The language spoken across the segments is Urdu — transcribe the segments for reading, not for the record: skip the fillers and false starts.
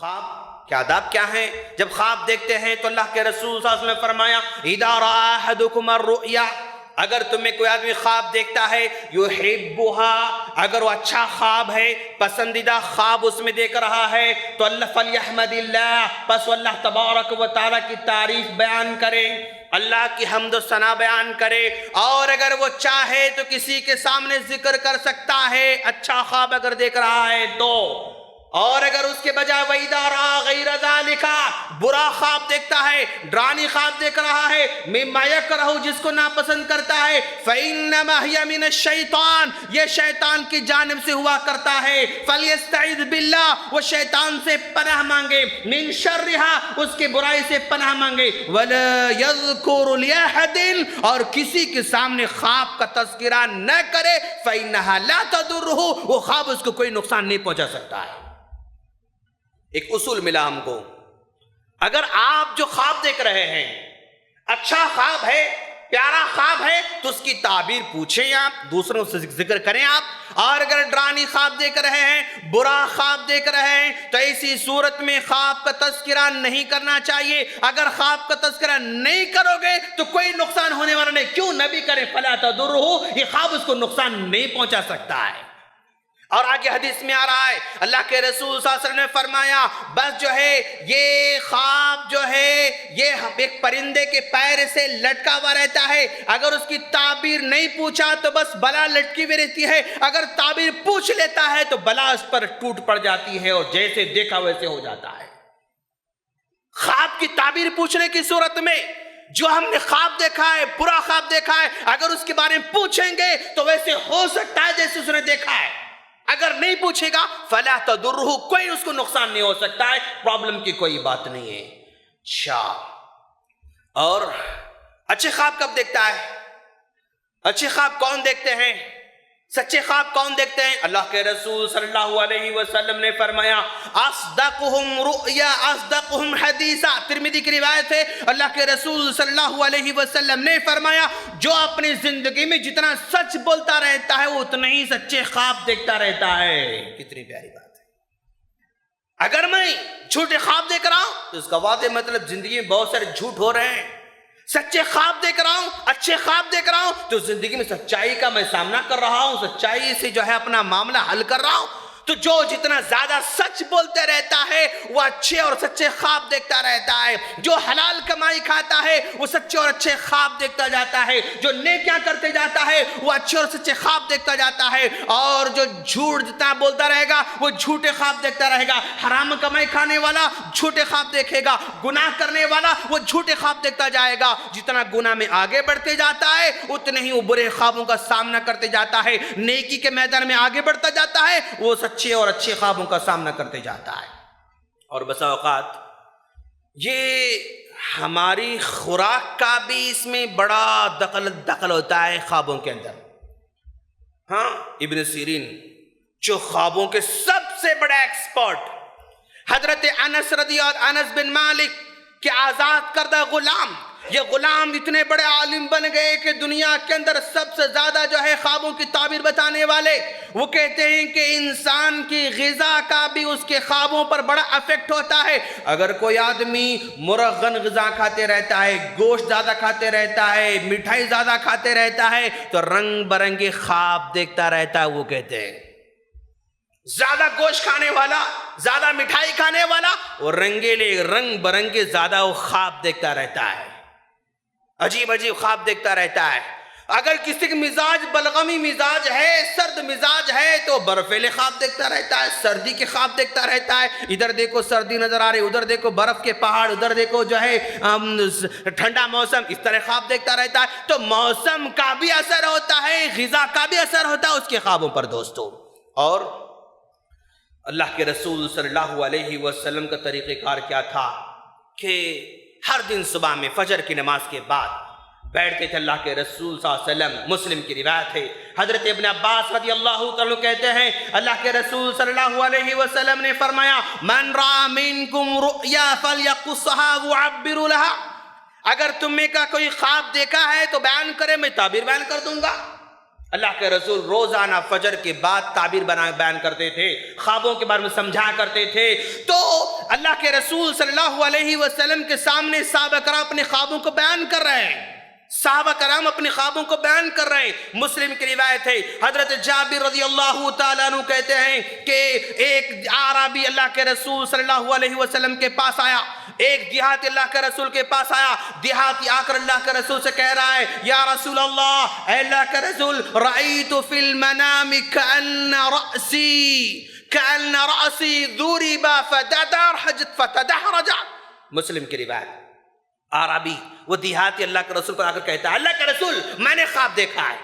خواب کے آداب کیا ہیں؟ جب خواب دیکھتے ہیں تو اللہ کے رسول صلی اللہ علیہ وسلم نے فرمایا اذا رأى احدكم الرؤيا، اگر تمہیں کوئی آدمی خواب دیکھتا ہے یحبها، اگر وہ اچھا خواب ہے، پسندیدہ خواب اس میں دیکھ رہا ہے تو اللہ فلیحمد اللہ، پس اللہ تبارک و تعالیٰ کی تعریف بیان کرے، اللہ کی حمد و ثنا بیان کرے، اور اگر وہ چاہے تو کسی کے سامنے ذکر کر سکتا ہے اچھا خواب اگر دیکھ رہا ہے تو، اور اگر اس کے بجائے وَإِذَا رَأَىٰ غَيْرَ ذَلِكَ، برا خواب دیکھتا ہے، ڈرانی خواب دیکھ رہا ہے، مِمَّا يَكْرَهُ، جس کو ناپسند کرتا ہے، فَإِنَّمَا هِيَ مِنَ الشَّيْطَانِ، یہ شیطان کی جانب سے ہوا کرتا ہے، فَلْيَسْتَعِذْ بِاللَّهِ، وہ شیطان سے پناہ مانگے، مِن شَرِّهَا، اس کی برائی سے پناہ مانگے، وَلَا يَذْكُرُ لِأَحَدٍ، اور کسی کے سامنے خواب کا تذکرہ نہ کرے، فَإِنَّهَا لَا تَضُرُّهُ، وہ خواب اس کو کوئی نقصان نہیں پہنچا سکتا ہے۔ ایک اصول ملا ہم کو، اگر آپ جو خواب دیکھ رہے ہیں اچھا خواب ہے، پیارا خواب ہے، تو اس کی تعبیر پوچھیں آپ، دوسروں سے ذکر کریں آپ، اور اگر ڈرانی خواب دیکھ رہے ہیں، برا خواب دیکھ رہے ہیں، تو ایسی صورت میں خواب کا تذکرہ نہیں کرنا چاہیے۔ اگر خواب کا تذکرہ نہیں کرو گے تو کوئی نقصان ہونے والا نہیں، کیوں نبی کرے فلا تضرہ، یہ خواب اس کو نقصان نہیں پہنچا سکتا ہے۔ اور آگے حدیث میں آ رہا ہے اللہ کے رسول صلی اللہ علیہ وسلم نے فرمایا بس جو ہے یہ خواب جو ہے یہ ایک پرندے کے پیر سے لٹکا ہوا رہتا ہے، اگر اس کی تعبیر نہیں پوچھا تو بس بلا لٹکی ہوئی رہتی ہے، اگر تعبیر پوچھ لیتا ہے تو بلا اس پر ٹوٹ پڑ جاتی ہے اور جیسے دیکھا ویسے ہو جاتا ہے۔ خواب کی تعبیر پوچھنے کی صورت میں جو ہم نے خواب دیکھا ہے، برا خواب دیکھا ہے، اگر اس کے بارے میں پوچھیں گے تو ویسے ہو سکتا ہے جیسے اس نے دیکھا ہے، اگر نہیں پوچھے گا فلا تضرہ، کوئی اس کو نقصان نہیں ہو سکتا ہے، پرابلم کی کوئی بات نہیں ہے۔ اچھا، اور اچھے خواب کب دیکھتا ہے؟ اچھے خواب کون دیکھتے ہیں؟ سچے خواب کون دیکھتے ہیں؟ اللہ کے رسول صلی اللہ علیہ وسلم نے فرمایا اصدقہم رؤیا اصدقہم حدیثا، ترمذی کی روایت ہے، اللہ کے رسول صلی اللہ علیہ وسلم نے فرمایا جو اپنی زندگی میں جتنا سچ بولتا رہتا ہے وہ اتنا ہی سچے خواب دیکھتا رہتا ہے۔ کتنی پیاری بات ہے۔ اگر میں جھوٹے خواب دیکھ رہا ہوں تو اس کا واضح مطلب زندگی میں بہت سارے جھوٹ ہو رہے ہیں۔ سچے خواب دیکھ رہا ہوں، اچھے خواب دیکھ رہا ہوں تو زندگی میں سچائی کا میں سامنا کر رہا ہوں، سچائی سے جو ہے اپنا معاملہ حل کر رہا ہوں۔ تو جو جتنا زیادہ سچ بولتے رہتا ہے وہ اچھے اور سچے خواب دیکھتا رہتا ہے، جو حلال کمائی کھاتا ہے وہ سچے اور اچھے خواب دیکھتا جاتا ہے، جو نیکیاں کرتے جاتا ہے وہ اچھے اور سچے خواب دیکھتا جاتا ہے، اور جو جھوٹ جتنا بولتا رہے گا وہ جھوٹے خواب دیکھتا رہے گا۔ حرام کمائی کھانے والا جھوٹے خواب دیکھے گا، گناہ کرنے والا وہ جھوٹے خواب دیکھتا جائے گا۔ جتنا گناہ میں آگے بڑھتے جاتا ہے اتنے ہی وہ برے خوابوں کا سامنا کرتے جاتا ہے، نیکی کے میدان میں آگے بڑھتا جاتا ہے وہ سچے اور اچھے خوابوں کا سامنا کرتے جاتا ہے۔ اور بسا اوقات یہ ہماری خوراک کا بھی اس میں بڑا دخل ہوتا ہے خوابوں کے اندر۔ ہاں، ابن سیرین جو خوابوں کے سب سے بڑے ایکسپرٹ، حضرت انس بن مالک کے آزاد کردہ غلام، یہ غلام اتنے بڑے عالم بن گئے کہ دنیا کے اندر سب سے زیادہ جو ہے خوابوں کی تعبیر بتانے والے۔ وہ کہتے ہیں کہ انسان کی غذا کا بھی اس کے خوابوں پر بڑا افیکٹ ہوتا ہے۔ اگر کوئی آدمی مرغن غذا کھاتے رہتا ہے، گوشت زیادہ کھاتے رہتا ہے، مٹھائی زیادہ کھاتے رہتا ہے تو رنگ برنگے خواب دیکھتا رہتا ہے۔ وہ کہتے ہیں زیادہ گوشت کھانے والا، زیادہ مٹھائی کھانے والا وہ رنگیلے رنگ برنگے زیادہ وہ خواب دیکھتا رہتا ہے، عجیب عجیب خواب دیکھتا رہتا ہے۔ اگر کسی کا مزاج بلغمی مزاج ہے، سرد مزاج ہے تو برفیلے خواب دیکھتا رہتا ہے، سردی کے خواب دیکھتا رہتا ہے، ادھر دیکھو سردی نظر آ رہی، ادھر دیکھو برف کے پہاڑ، ادھر دیکھو جو ہے ٹھنڈا موسم، اس طرح خواب دیکھتا رہتا ہے۔ تو موسم کا بھی اثر ہوتا ہے، غذا کا بھی اثر ہوتا ہے اس کے خوابوں پر دوستو۔ اور اللہ کے رسول صلی اللہ علیہ وسلم کا طریقہ کار کیا تھا کہ ہر دن صبح میں فجر کی نماز کے بعد بیٹھتے تھے اللہ کے رسول صلی اللہ علیہ وسلم۔ مسلم کی روایت ہے، حضرت ابن عباس رضی اللہ عنہ کہتے ہیں اللہ کے رسول صلی اللہ علیہ وسلم نے فرمایا من رأى منکم رؤیا فلیقصها وعبر لها، اگر تم میں کا کوئی خواب دیکھا ہے تو بیان کرے، میں تعبیر بیان کر دوں گا۔ اللہ کے رسول روزانہ فجر کے بعد تعبیر بیان کرتے تھے، خوابوں کے بارے میں سمجھا کرتے تھے۔ تو اللہ اللہ کے رسول صلی اللہ علیہ وسلم کے سامنے صحابہ کرام اپنے خوابوں کو بیان کر رہے ہیں، صحابہ کرام اپنے خوابوں کو بیان کر رہے ہیں۔ مسلم کی روایت ہے، حضرت جابر رضی اللہ تعالیٰ عنہ کہتے ہیں کہ ایک اعرابی اللہ کے رسول صلی اللہ علیہ وسلم کے پاس آیا، ایک دیہاتی اللہ کے رسول کے پاس آیا۔ دیہاتی آ کر اللہ کے رسول سے کہہ رہا ہے، یا رسول اللہ، اے اللہ کے رسول، رأیت فی المنام کأن رأسی ضرب فتدحرج۔ مسلم کی روایت، عربی وہ دیہاتی اللہ کے رسول کو آ کر کہتا ہے، اللہ کے رسول، میں نے خواب دیکھا ہے،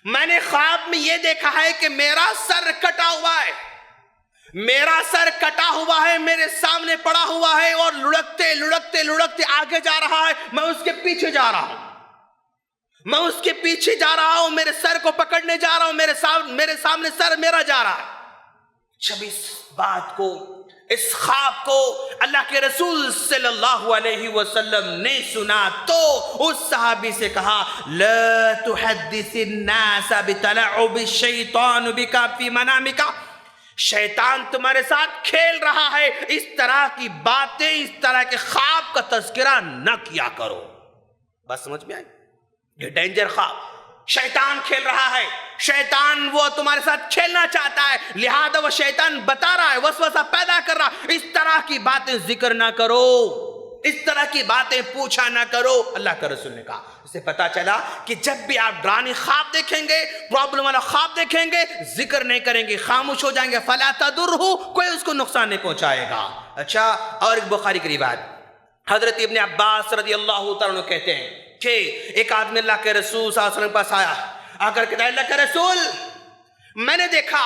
میں نے خواب میں یہ دیکھا ہے کہ میرا سر کٹا ہوا ہے، میرا سر کٹا ہوا ہے، میرے سامنے پڑا ہوا ہے اور لڑکتے لڑکتے لڑکتے آگے جا رہا ہے، میں اس کے پیچھے جا رہا ہوں، میں اس کے پیچھے جا رہا ہوں، میرے سر کو پکڑنے جا رہا ہوں، میرے سامنے سر میرا جا رہا ہے۔ جب اس بات کو، اس خواب کو اللہ کے رسول صلی اللہ علیہ وسلم نے سنا تو اس صحابی سے کہا، لا تحدث الناس بتلعب الشیطان بک فی منامک، شیطان تمہارے ساتھ کھیل رہا ہے، اس طرح کی باتیں، اس طرح کے خواب کا تذکرہ نہ کیا کرو۔ بس سمجھ میں آئی؟ یہ ڈینجر خواب، شیطان کھیل رہا ہے، شیطان وہ تمہارے ساتھ کھیلنا چاہتا ہے، لہذا وہ شیطان بتا رہا ہے، وسوسہ پیدا کر رہا ہے، اس طرح کی باتیں ذکر نہ کرو، اس طرح کی باتیں پوچھا نہ کرو۔ اللہ کا رسول نے کہا، اس سے پتا چلا کہ جب بھی آپ ڈرانے خواب دیکھیں گے، پرابلم والا خواب دیکھیں گے، ذکر نہیں کریں گے، خاموش ہو جائیں گے، فلا تضرہ، کوئی اس کو نقصان نہیں پہنچائے گا۔ اچھا، اور ایک بخاری کی روایت، حضرت ابن عباس رضی اللہ تعالیٰ عنہ کہتے ہیں کہ ایک آدمی اللہ کے رسول صلی اللہ علیہ وسلم کے پاس آیا، آ کر کہتا ہے، اللہ کے رسول، میں نے دیکھا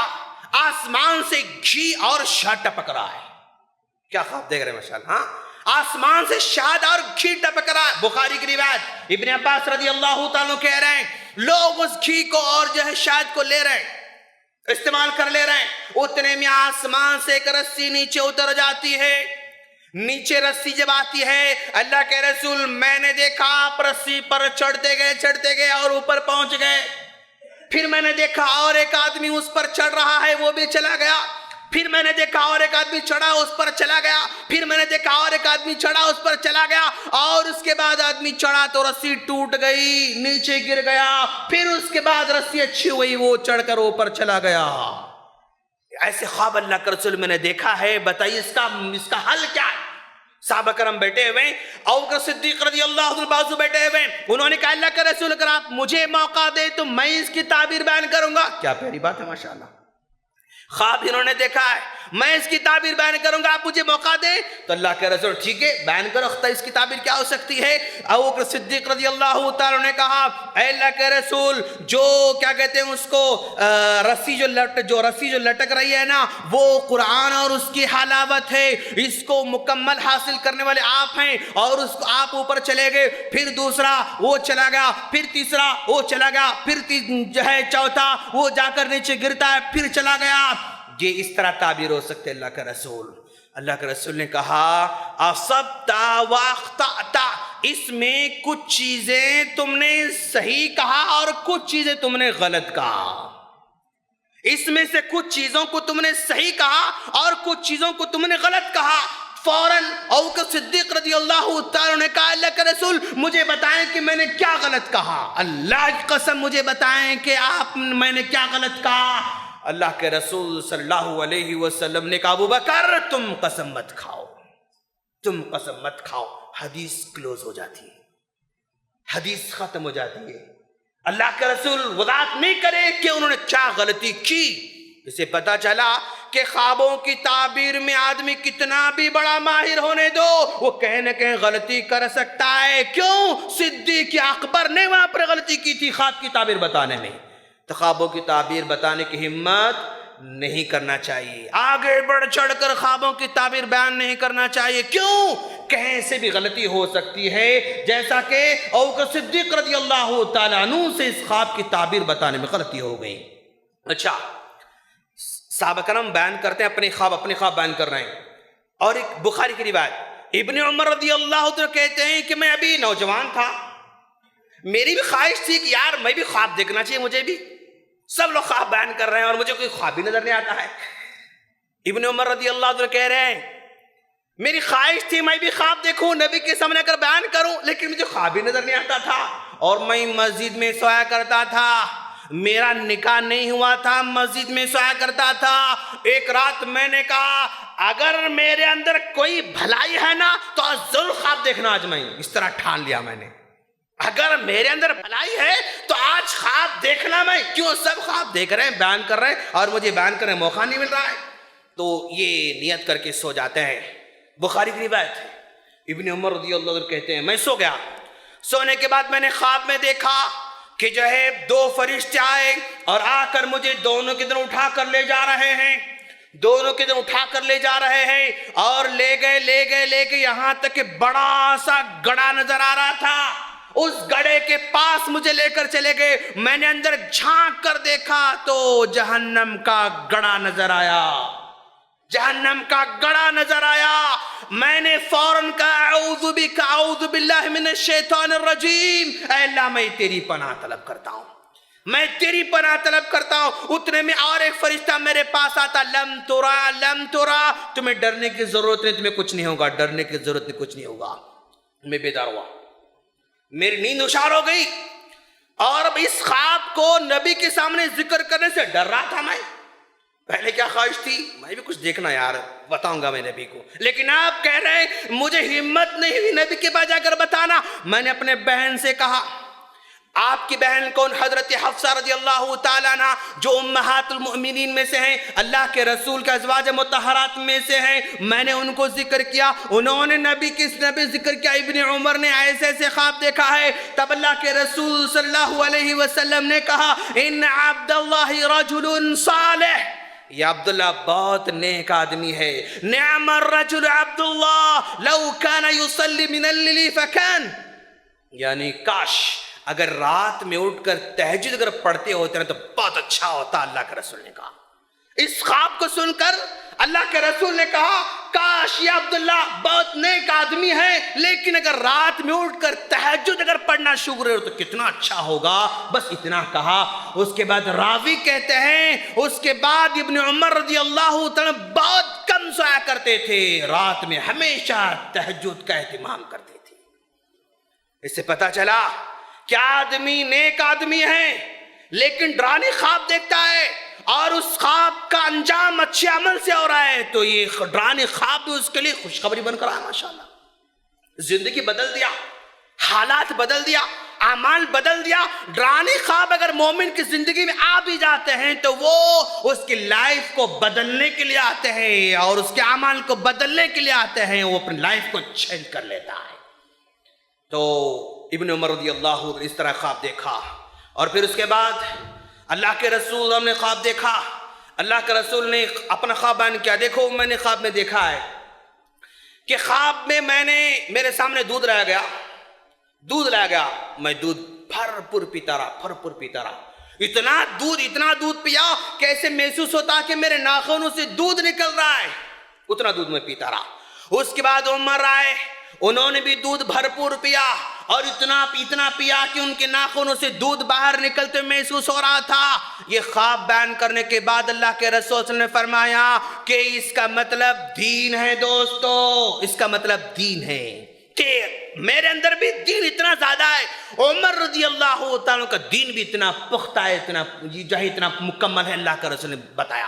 آسمان سے گھی اور شہد ٹپک رہا ہے۔ کیا خواب دیکھ رہے ہیں ماشاءاللہ، ہاں، آسمان سے شہد اور گھی ٹپک رہا ہے۔ بخاری کی روایت، ابن عباس رضی اللہ تعالیٰ کہہ رہے ہیں، لوگ اس گھی کو اور جو ہے شہد کو لے رہے ہیں، استعمال کر لے رہے ہیں، اتنے میں آسمان سے ایک رسی نیچے اتر جاتی ہے۔ نیچے رسی جب آتی ہے، اللہ کے رسول، میں نے دیکھا آپ رسی پر چڑھتے گئے اور اوپر پہنچ گئے، پھر میں نے دیکھا اور ایک آدمی اس پر چڑھ رہا ہے، وہ بھی چلا گیا، پھر میں نے دیکھا اور ایک آدمی چڑھا، اس پر چلا گیا، پھر میں نے دیکھا اور ایک آدمی چڑھا، اس پر چلا گیا، اور اس کے بعد آدمی چڑھا تو رسی ٹوٹ گئی، نیچے گر گیا، پھر اس کے بعد رسی اچھی ہوئی، وہ چڑھ کر اوپر چلا گیا۔ ایسے خواب اللہ کے رسول میں نے دیکھا ہے، بتائیے اس کا حل کیا ہے؟ صحابہ کرام بیٹھے ہوئے، ابوبکر صدیق رضی اللہ عنہ بازو بیٹھے ہوئے، انہوں نے کہا، اللہ کے رسول اگر آپ مجھے موقع دے تو میں اس کی تعبیر بیان کروں گا۔ کیا پیاری بات ہے ماشاءاللہ، خواب انہوں نے دیکھا ہے، میں اس کی تعبیر بیان کروں گا، آپ مجھے موقع دیں تو اللہ کے رسول، ٹھیک ہے بیان کرو، اس کی تعبیر کیا ہو سکتی ہے؟ ابوبکر صدیق رضی اللہ تعالیٰ نے کہا، اے اللہ کے رسول، جو کیا کہتے ہیں اس کو، رسی جو لٹک رہی ہے نا، وہ قرآن اور اس کی حلاوت ہے، اس کو مکمل حاصل کرنے والے آپ ہیں، اور اس کو آپ اوپر چلے گئے، پھر دوسرا وہ چلا گیا، پھر تیسرا وہ چلا گیا، پھر جو ہے چوتھا وہ جا کر نیچے گرتا ہے، پھر چلا گیا۔ یہ اس طرح تعبیر ہو سکتے اللہ کا رسول۔ اللہ کے رسول نے کہا، اصبتا واخطأتا، اس میں کچھ چیزیں تم نے صحیح کہا اور کچھ چیزیں تم نے غلط کہا، اس میں سے کچھ چیزوں کو تم نے صحیح کہا اور کچھ چیزوں کو تم نے غلط کہا۔ فوراً ابوبکر صدیق رضی اللہ تعالیٰ نے کہا، اللہ کے رسول مجھے بتائیں کہ میں نے کیا غلط کہا، اللہ کی قسم مجھے بتائیں کہ میں نے کیا غلط کہا۔ اللہ کے رسول صلی اللہ علیہ وسلم نے کہا، ابوبکر تم قسم مت کھاؤ، تم قسم مت کھاؤ۔ حدیث کلوز ہو جاتی ہے، حدیث ختم ہو جاتی ہے۔ اللہ کے رسول وضاحت نہیں کرے کہ انہوں نے کیا غلطی کی۔ اسے پتا چلا کہ خوابوں کی تعبیر میں آدمی کتنا بھی بڑا ماہر ہونے دو، وہ کہیں نہ کہیں غلطی کر سکتا ہے۔ کیوں؟ صدیق اکبر نے وہاں پر غلطی کی تھی خواب کی تعبیر بتانے میں، تو خوابوں کی تعبیر بتانے کی ہمت نہیں کرنا چاہیے، آگے بڑھ چڑھ کر خوابوں کی تعبیر بیان نہیں کرنا چاہیے۔ کیوں؟ کہیں سے بھی غلطی ہو سکتی ہے، جیسا کہ ابوبکر صدیق رضی اللہ تعالیٰ عنہ سے اس خواب کی تعبیر بتانے میں غلطی ہو گئی۔ اچھا، صحابہ کرام بیان کرتے ہیں اپنے خواب بیان کر رہے ہیں، اور ایک بخاری کی روایت، ابن عمر رضی اللہ عنہ کہتے ہیں کہ میں ابھی نوجوان تھا، میری بھی خواہش تھی کہ یار میں بھی خواب دیکھنا چاہیے، مجھے بھی، سب لوگ خواب بیان کر رہے ہیں اور مجھے کوئی خواب بھی نظر نہیں آتا ہے۔ ابن عمر رضی اللہ عنہ کہہ رہے ہیں میری خواہش تھی میں بھی خواب دیکھوں، نبی کے سامنے کر بیان کروں، لیکن مجھے خواب ہی نظر نہیں آتا تھا، اور میں مسجد میں سویا کرتا تھا، میرا نکاح نہیں ہوا تھا، مسجد میں سویا کرتا تھا۔ ایک رات میں نے کہا اگر میرے اندر کوئی بھلائی ہے نا تو ضرور خواب دیکھنا آج، میں اس طرح ٹھان لیا میں نے، اگر میرے اندر بھلائی ہے تو آج خواب دیکھنا میں، کیوں سب خواب دیکھ رہے ہیں، بیان کر رہے ہیں، اور مجھے بیان کرنے موقع نہیں مل رہا ہے، تو یہ نیت کر کے سو جاتے ہیں۔ بخاری کی روایت ہے، ابن عمر رضی اللہ عنہ کہتے ہیں میں سو گیا، سونے کے بعد میں نے خواب میں دیکھا کہ جو ہے دو فرشتے آئے اور آ کر مجھے دونوں کی طرف اٹھا کر لے جا رہے ہیں، دونوں کی طرف اٹھا کر لے جا رہے ہیں، اور لے گئے یہاں تک کہ بڑا سا گڑھا نظر آ رہا تھا، اس گڑھے کے پاس مجھے لے کر چلے گئے، میں نے اندر جھانک کر دیکھا تو جہنم کا گڑھا نظر آیا، جہنم کا گڑھا نظر آیا۔ میں نے فوراً کہا اعوذ باللہ من الشیطان الرجیم، اے اللہ میں تیری پناہ طلب کرتا ہوں، میں تیری پناہ طلب کرتا ہوں۔ اتنے میں اور ایک فرشتہ میرے پاس آتا، لم ترا، تمہیں ڈرنے کی ضرورت نہیں، تمہیں کچھ نہیں ہوگا، ڈرنے کی ضرورت نہیں، کچھ نہیں ہوگا۔ میں بیدار ہوا، میری نیند ہوشار ہو گئی، اور اب اس خواب کو نبی کے سامنے ذکر کرنے سے ڈر رہا تھا میں۔ پہلے کیا خواہش تھی، میں بھی کچھ دیکھنا یار، بتاؤں گا میں نبی کو، لیکن آپ کہہ رہے ہیں مجھے ہمت نہیں ہوئی نبی کے پاس جا کر بتانا۔ میں نے اپنے بہن سے کہا، آپ کی بہن کون؟ حضرت حفصہ رضی اللہ تعالیٰ عنہ، جو امہات المؤمنین میں سے ہیں، اللہ کے رسول کے ازواج مطہرات میں سے ہیں۔ میں نے ان کو ذکر کیا، انہوں نے نبی ذکر کیا، ابن عمر نے ایسے ایسے خواب دیکھا ہے۔ تب اللہ کے رسول صلی اللہ علیہ وسلم نے کہا ان عبداللہ رجل صالح، یہ عبداللہ بہت نیک آدمی ہے، نعم الرجل عبداللہ لو کان یصلی من اللیل فکان، یعنی کاش اگر رات میں اٹھ کر تہجد اگر پڑھتے ہوتے ہیں تو بہت اچھا ہوتا۔ اللہ کے رسول نے کہا، اس خواب کو سن کر اللہ کے رسول نے کہا کاش یہ عبداللہ بہت نیک آدمی ہے، لیکن اگر رات میں اٹھ کر تہجد اگر پڑھنا شروع کرے تو کتنا اچھا ہوگا۔ بس اتنا کہا۔ اس کے بعد راوی کہتے ہیں اس کے بعد ابن عمر رضی اللہ تعالیٰ بہت کم سویا کرتے تھے، رات میں ہمیشہ تہجد کا اہتمام کرتے تھے۔ اس سے پتہ چلا کہ آدمی نیک آدمی ہے لیکن ڈرانے خواب دیکھتا ہے اور اس خواب کا انجام اچھے عمل سے ہو رہا ہے تو یہ ڈرانے خواب بھی اس کے لیے خوشخبری بن کر آیا۔ ماشاءاللہ زندگی بدل دیا، حالات بدل دیا، اعمال بدل دیا۔ ڈرانے خواب اگر مومن کی زندگی میں آ بھی جاتے ہیں تو وہ اس کی لائف کو بدلنے کے لیے آتے ہیں اور اس کے اعمال کو بدلنے کے لیے آتے ہیں، وہ اپنی لائف کو چینج کر لیتا ہے۔ تو ابن عمر رضی اللہ عنہ اس طرح خواب دیکھا، اور پھر اس کے بعد اللہ کے رسول نے خواب دیکھا۔ اللہ کے رسول نے اپنا خواب بیان کیا، دیکھو میں نے خواب میں دیکھا ہے کہ خواب میں میرے سامنے دودھ لایا گیا، میں دودھ بھرپور پیتا رہا، اتنا دودھ پیا کہ ایسے محسوس ہوتا کہ میرے ناخنوں سے دودھ نکل رہا ہے، اتنا دودھ میں پیتا رہا۔ اس کے بعد عمر آئے، انہوں نے بھی دودھ بھرپور پیا اور اتنا پیا کہ ان کے ناخنوں سے دودھ باہر نکلتے محسوس ہو رہا تھا۔ یہ خواب بیان کرنے کے بعد اللہ کے رسول صلی اللہ علیہ وسلم نے فرمایا کہ اس کا مطلب دین ہے دوستو، اس کا مطلب دین ہے کہ میرے اندر بھی دین اتنا زیادہ ہے۔ عمر رضی اللہ تعالیٰ کا دین بھی اتنا پختہ ہے، اتنا مکمل ہے، اللہ کے رسول نے بتایا۔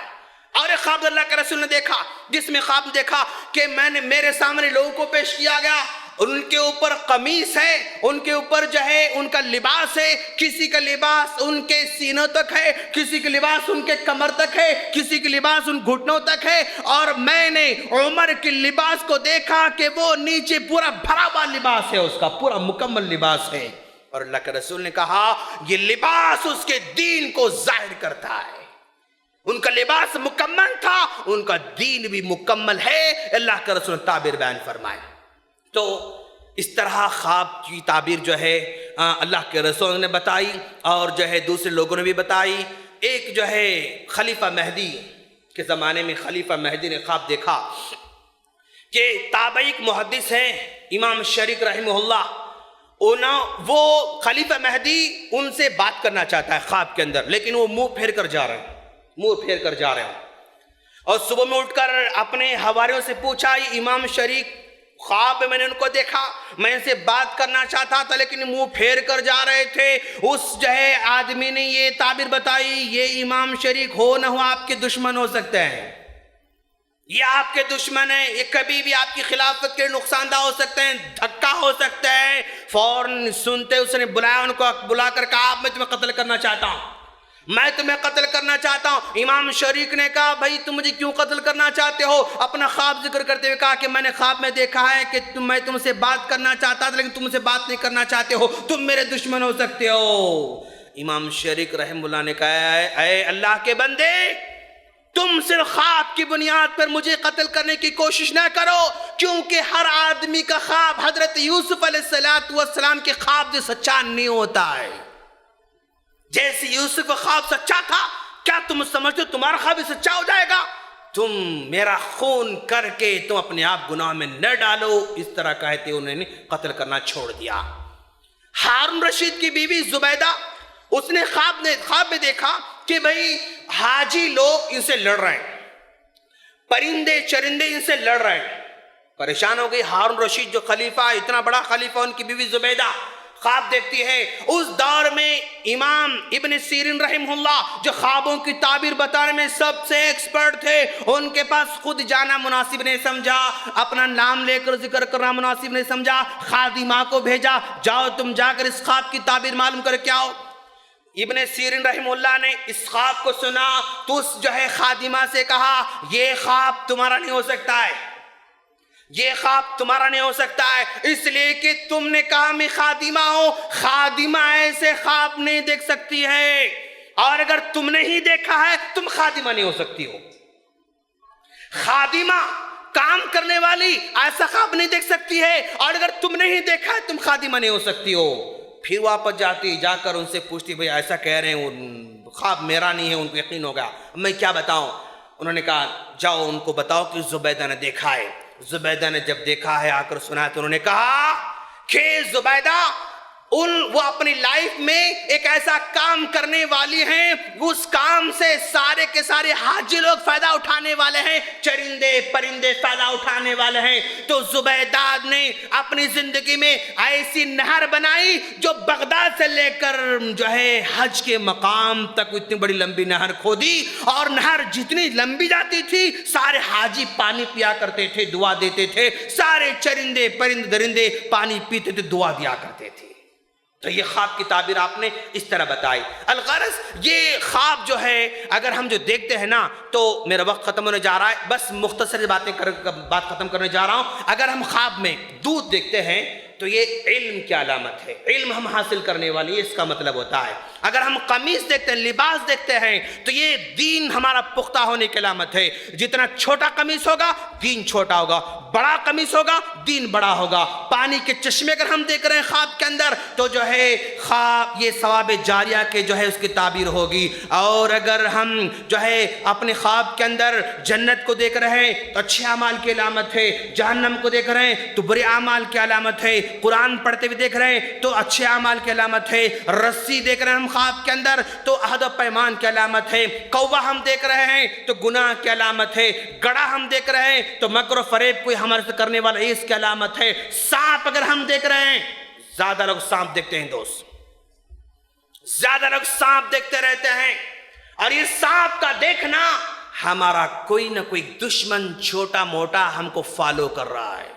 اور ایک خواب اللہ کے رسول نے دیکھا جس میں خواب دیکھا کہ میرے سامنے لوگوں کو پیش کیا گیا، ان کے اوپر قمیص ہے، ان کے اوپر جو ہے ان کا لباس ہے، کسی کا لباس ان کے سینوں تک ہے، کسی کا لباس ان کے کمر تک ہے، کسی کا لباس ان گھٹنوں تک ہے، اور میں نے عمر کے لباس کو دیکھا کہ وہ نیچے پورا بھرا ہوا لباس ہے، اس کا پورا مکمل لباس ہے۔ اور اللہ کے رسول نے کہا یہ لباس اس کے دین کو ظاہر کرتا ہے، ان کا لباس مکمل تھا، ان کا دین بھی مکمل ہے۔ اللہ کے رسول نے تعبیر بیان فرمائے۔ تو اس طرح خواب کی تعبیر جو ہے اللہ کے رسول نے بتائی اور جو ہے دوسرے لوگوں نے بھی بتائی۔ ایک جو ہے خلیفہ مہدی کے زمانے میں خلیفہ مہدی نے خواب دیکھا کہ تابعی محدث ہیں امام شریک رحمہ اللہ، وہ خلیفہ مہدی ان سے بات کرنا چاہتا ہے خواب کے اندر، لیکن وہ منہ پھیر کر جا رہے ہیں۔ اور صبح میں اٹھ کر اپنے حواریوں سے پوچھا، یہ امام شریک خواب میں نے ان کو دیکھا، میں ان سے بات کرنا چاہتا تھا لیکن منہ پھیر کر جا رہے تھے۔ اس آدمی نے یہ تعبیر بتائی، یہ امام شریک ہو نہ ہو آپ کے دشمن ہو سکتے ہیں، یہ آپ کے دشمن ہیں، یہ کبھی بھی آپ کی خلافت کے نقصان دہ ہو سکتے ہیں، دھکا ہو سکتا ہے۔ فوراً سنتے اس نے بلایا، ان کو بلا کر کہا، میں تمہیں قتل کرنا چاہتا ہوں، میں تمہیں قتل کرنا چاہتا ہوں۔ امام شریک نے کہا، بھائی تم مجھے کیوں قتل کرنا چاہتے ہو؟ اپنا خواب ذکر کرتے ہوئے کہا کہ میں نے خواب میں دیکھا ہے کہ میں تم سے بات کرنا چاہتا تھا لیکن تم سے بات نہیں کرنا چاہتے ہو، تم میرے دشمن ہو سکتے ہو۔ امام شریک رحمہ اللہ نے کہا، اے اللہ کے بندے، تم صرف خواب کی بنیاد پر مجھے قتل کرنے کی کوشش نہ کرو، کیونکہ ہر آدمی کا خواب حضرت یوسف علیہ السلام کے خواب سے سچا نہیں ہوتا ہے۔ جیسے یوسف کا خواب سچا تھا، کیا تم سمجھتے ہو تمہارا خواب بھی سچا ہو جائے گا؟ تم میرا خون کر کے تم اپنے آپ گناہ میں نہ ڈالو۔ اس طرح کہتے انہوں نے قتل کرنا چھوڑ دیا۔ ہارون رشید کی بیوی زبیدہ، اس نے خواب میں دیکھا کہ بھئی حاجی لوگ ان سے لڑ رہے ہیں، پرندے چرندے ان سے لڑ رہے ہیں۔ پریشان ہو گئی ہارون رشید جو خلیفہ، اتنا بڑا خلیفہ، ان کی بیوی زبیدہ خواب دیکھتی ہے۔ اس دور میں امام ابن سیرین رحمہ اللہ جو خوابوں کی تعبیر بتانے میں سب سے ایکسپرٹ تھے، ان کے پاس خود جانا مناسب نہیں سمجھا، اپنا نام لے کر ذکر کرنا مناسب نہیں سمجھا، خادمہ کو بھیجا، جاؤ تم جا کر اس خواب کی تعبیر معلوم کر کے آؤ۔ ابن سیرین رحمہ اللہ نے اس خواب کو سنا تو اس خادمہ سے کہا، یہ خواب تمہارا نہیں ہو سکتا ہے، یہ خواب تمہارا نہیں ہو سکتا ہے، اس لیے کہ تم نے کہا میں خادمہ ہوں، خادمہ ایسے خواب نہیں دیکھ سکتی ہے، اور اگر تم نے ہی دیکھا ہے تم خادمہ نہیں ہو سکتی ہو۔ خادمہ کام کرنے والی ایسا خواب نہیں دیکھ سکتی ہے، اور اگر تم نے ہی دیکھا ہے تم خادمہ نہیں ہو سکتی ہو۔ پھر واپس جاتی، جا کر ان سے پوچھتی، بھئی ایسا کہہ رہے ہیں، خواب میرا نہیں ہے۔ ان کو یقین ہو گیا، میں کیا بتاؤں؟ انہوں نے کہا، جاؤ ان کو بتاؤ کہ زبیدہ نے دیکھا ہے۔ زبیدہ نے جب دیکھا ہے، آ کر سنا تو انہوں نے کہا کہ زبیدہ وہ اپنی لائف میں ایک ایسا کام کرنے والی ہیں، اس کام سے سارے کے سارے حاجی لوگ فائدہ اٹھانے والے ہیں، چرندے پرندے فائدہ اٹھانے والے ہیں۔ تو زبیدہ نے اپنی زندگی میں ایسی نہر بنائی جو بغداد سے لے کر حج کے مقام تک اتنی بڑی لمبی نہر کھودی، اور نہر جتنی لمبی جاتی تھی سارے حاجی پانی پیا کرتے تھے، دعا دیتے تھے، سارے چرندے پرندے درندے پانی پیتے تھے، دعا دیا کرتے تھے۔ تو یہ خواب کی تعبیر آپ نے اس طرح بتائی۔ الغرض یہ خواب جو ہے اگر ہم جو دیکھتے ہیں نا، تو میرا وقت ختم ہونے جا رہا ہے، بس مختصر بات ختم کرنے جا رہا ہوں۔ اگر ہم خواب میں دودھ دیکھتے ہیں تو یہ علم کی علامت ہے، علم ہم حاصل کرنے والی، اس کا مطلب ہوتا ہے۔ اگر ہم قمیص دیکھتے ہیں، لباس دیکھتے ہیں، تو یہ دین ہمارا پختہ ہونے کی علامت ہے۔ جتنا چھوٹا قمیص ہوگا دین چھوٹا ہوگا، بڑا قمیص ہوگا دین بڑا ہوگا۔ پانی کے چشمے اگر ہم دیکھ رہے ہیں خواب کے اندر، تو خواب یہ ثواب جاریہ کے اس کی تعبیر ہوگی۔ اور اگر ہم اپنے خواب کے اندر جنت کو دیکھ رہے ہیں تو اچھے اعمال کی علامت ہے، جہنم کو دیکھ رہے ہیں تو برے اعمال کی علامت ہے، قرآن پڑھتے ہوئے دیکھ رہے ہیں تو اچھے اعمال کی علامت ہے، رسی دیکھ رہے ہیں ہم خواب کے اندر تو عہد و پیمان کی علامت ہے، کوہ ہم دیکھ رہے ہیں تو گناہ کی علامت ہے، گڑھا ہم دیکھ رہے ہیں تو مکر و فریب کوئی ہمارے سے کرنے والا اس کی علامت ہے، سانپ اگر ہم دیکھ رہے ہیں، زیادہ لوگ سانپ دیکھتے ہیں دوست، زیادہ لوگ سانپ دیکھتے رہتے ہیں، اور یہ سانپ کا دیکھنا ہمارا کوئی نہ کوئی دشمن چھوٹا موٹا ہم کو فالو کر رہا ہے،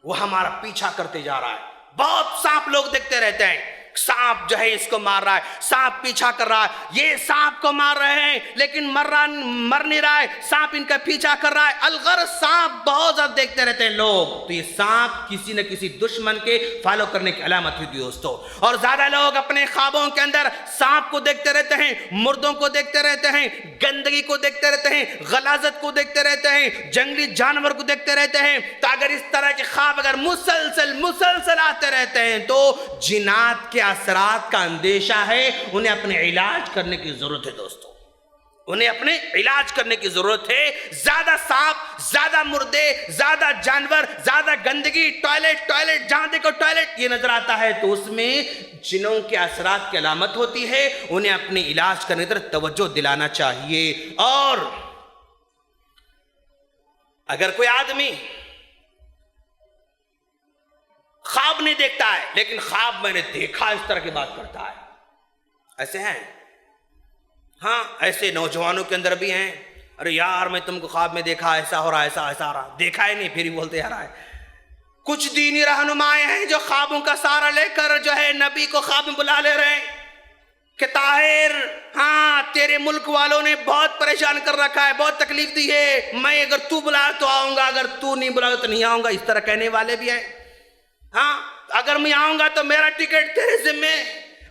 وہ ہمارا پیچھا کرتے جا رہا ہے۔ بہت سانپ لوگ دیکھتے رہتے ہیں، سانپ اس کو مار رہا ہے، سانپ پیچھا کر رہا ہے، یہ سانپ کو مار رہے ہیں لیکن مر نہیں رہا ہے، سانپ ان کا پیچھا کر رہا ہے۔ الغرض سانپ بہت زیادہ دیکھتے رہتے ہیں لوگ، تو یہ سانپ کسی نہ کسی دشمن کے فالو کرنے کی علامت ہوتی ہے دوستو۔ اور زیادہ لوگ اپنے خوابوں کے اندر سانپ کو دیکھتے رہتے ہیں، مردوں کو دیکھتے رہتے ہیں، گندگی کو دیکھتے رہتے ہیں، غلاظت کو دیکھتے رہتے ہیں، جنگلی جانور کو دیکھتے رہتے ہیں۔ تو اگر اس طرح کے خواب اگر مسلسل آتے رہتے ہیں تو جنات کے اثرات کا اندیشہ ہے، انہیں اپنے علاج کرنے کی ضرورت ہے دوستو، انہیں اپنے علاج کرنے کی ضرورت ہے۔ زیادہ سانپ، زیادہ مردے، زیادہ جانور، زیادہ گندگی، ٹوائلٹ جہاں دیکھو ٹوائلٹ یہ نظر آتا ہے تو اس میں جنوں کے اثرات کی علامت ہوتی ہے، انہیں اپنے علاج کرنے کی طرف توجہ دلانا چاہیے۔ اور اگر کوئی آدمی خواب نہیں دیکھتا ہے لیکن خواب میں نے دیکھا اس طرح کی بات کرتا ہے، ایسے ہیں؟ ہاں، ایسے نوجوانوں کے اندر بھی ہیں، ارے یار میں تم کو خواب میں دیکھا، ایسا ہو رہا، ایسا ایسا ہو رہا، دیکھا ہی نہیں پھر ہی بولتے آ رہا ہے۔ کچھ دینی رہنمائے ہیں جو خوابوں کا سہارا لے کر جو ہے نبی کو خواب میں بلا لے رہے ہیں کہ طاہر، ہاں تیرے ملک والوں نے بہت پریشان کر رکھا ہے، بہت تکلیف دی ہے، میں اگر تو بلا تو آؤں گا، اگر تو نہیں بلا تو نہیں آؤں گا، اس طرح کہنے والے بھی ہیں۔ ہاں، اگر میں آؤں گا تو میرا ٹکٹ تیرے ذمے،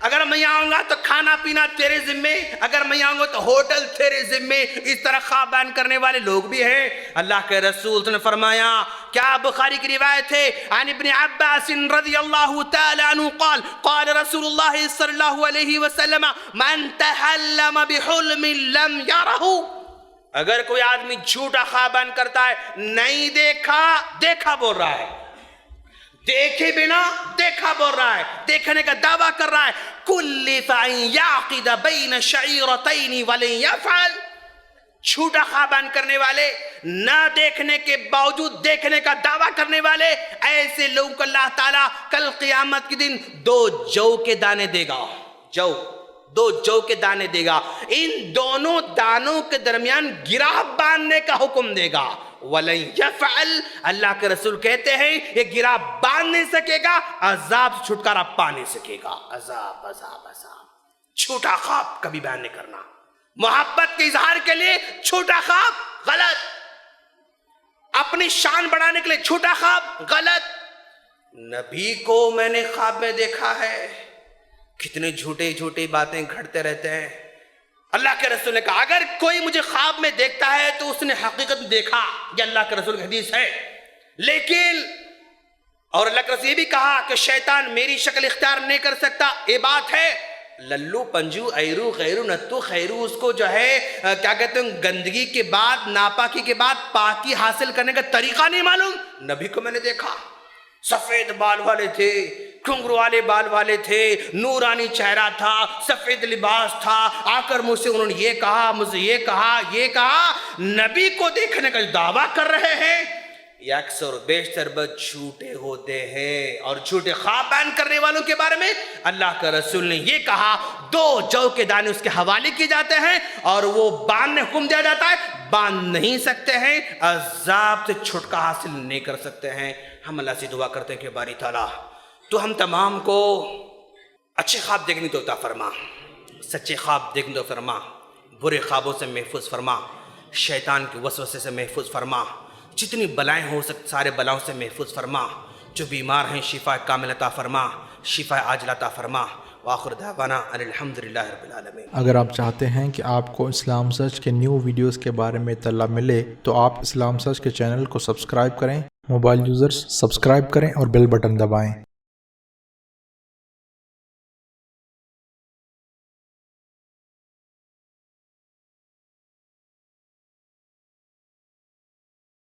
اگر میں آؤں گا تو کھانا پینا تیرے ذمے، اگر میں آؤں گا تو ہوٹل تیرے ذمے، اس طرح خواب بیان کرنے والے لوگ بھی ہیں۔ اللہ کے رسول نے فرمایا، کیا بخاری کی روایت ہے، عن ابن عباس رضی اللہ تعالی عنہ قال قال رسول اللہ صلی اللہ علیہ وسلم من تحلم بحلم لم یرہ، اگر کوئی آدمی جھوٹا خواب بیان کرتا ہے، نہیں دیکھا، دیکھا بول رہا ہے، دیکھے بنا دیکھا بول رہا ہے، دیکھنے کا دعویٰ کر رہا ہے، کلف ان یعقد بین شعیرتین ولن یفعل، جھوٹا خواب بیان کرنے والے، نہ دیکھنے کے باوجود دیکھنے کا دعویٰ کرنے والے، ایسے لوگوں کو اللہ تعالیٰ کل قیامت کے دن 2 جو کے دانے دے گا، 2 جو کے دانے دے گا، ان دونوں دانوں کے درمیان گرہ باندھنے کا حکم دے گا۔ وَلَن يَفْعَلْ، اللہ کے رسول کہتے ہیں یہ گرہ باندھ نہیں سکے گا، عذاب سے چھٹکارا پا نہیں سکے گا، عذاب عذاب عذاب۔ چھوٹا خواب کبھی بیان نہیں کرنا، محبت کے اظہار کے لیے چھوٹا خواب غلط، اپنی شان بڑھانے کے لیے چھوٹا خواب غلط۔ نبی کو میں نے خواب میں دیکھا ہے، کتنے جھوٹے جھوٹے باتیں گھڑتے رہتے ہیں۔ اللہ کے رسول نے کہا اگر کوئی مجھے خواب میں دیکھتا ہے تو اس نے حقیقت میں دیکھا، یہ اللہ کے رسول کی حدیث ہے، لیکن اور اللہ کے رسول یہ بھی کہا کہ شیطان میری شکل اختیار نہیں کر سکتا، یہ بات ہے للو پنجو ایرو غیرو نتو خیرو، اس کو جو ہے کیا کہتے ہیں گندگی کے بعد ناپاکی کے بعد پاکی حاصل کرنے کا طریقہ نہیں معلوم۔ نبی کو میں نے دیکھا، سفید بال والے تھے، گھنگرو والے بال والے تھے، نورانی چہرہ تھا، سفید لباس تھا، آ کر مجھ سے انہوں نے یہ کہا، مجھ سے یہ کہا۔ نبی کو دیکھنے کا دعویٰ کر رہے ہیں، یہ اکثر و بیشتر بد جھوٹے ہوتے ہیں، اور جھوٹے خواب بیان کرنے والوں کے بارے میں اللہ کا رسول نے یہ کہا 2 جو کے دانے اس کے حوالے کیے جاتے ہیں اور وہ باندھنے حکم دیا جاتا ہے، باندھ نہیں سکتے ہیں، عذاب سے چھٹکا حاصل نہیں کر سکتے ہیں۔ ہم اللہ سے دعا کرتے ہیں کہ باری تعالیٰ تو ہم تمام کو اچھے خواب دیکھنے تو عطا فرما، سچے خواب دیکھنے تو فرما، برے خوابوں سے محفوظ فرما، شیطان کے وسوسے سے محفوظ فرما، جتنی بلائیں ہو سکتی سارے بلاؤں سے محفوظ فرما، جو بیمار ہیں شفا کامل عطا فرما، شفا عاجل عطا فرما۔ وآخر دعوانا ان الحمدللہ رب العالمین۔ اگر آپ چاہتے ہیں کہ آپ کو اسلام سرچ کے نیو ویڈیوز کے بارے میں اطلاع ملے تو آپ اسلام سرچ کے چینل کو سبسکرائب کریں، موبائل یوزرز سبسکرائب کریں اور بیل بٹن دبائیں۔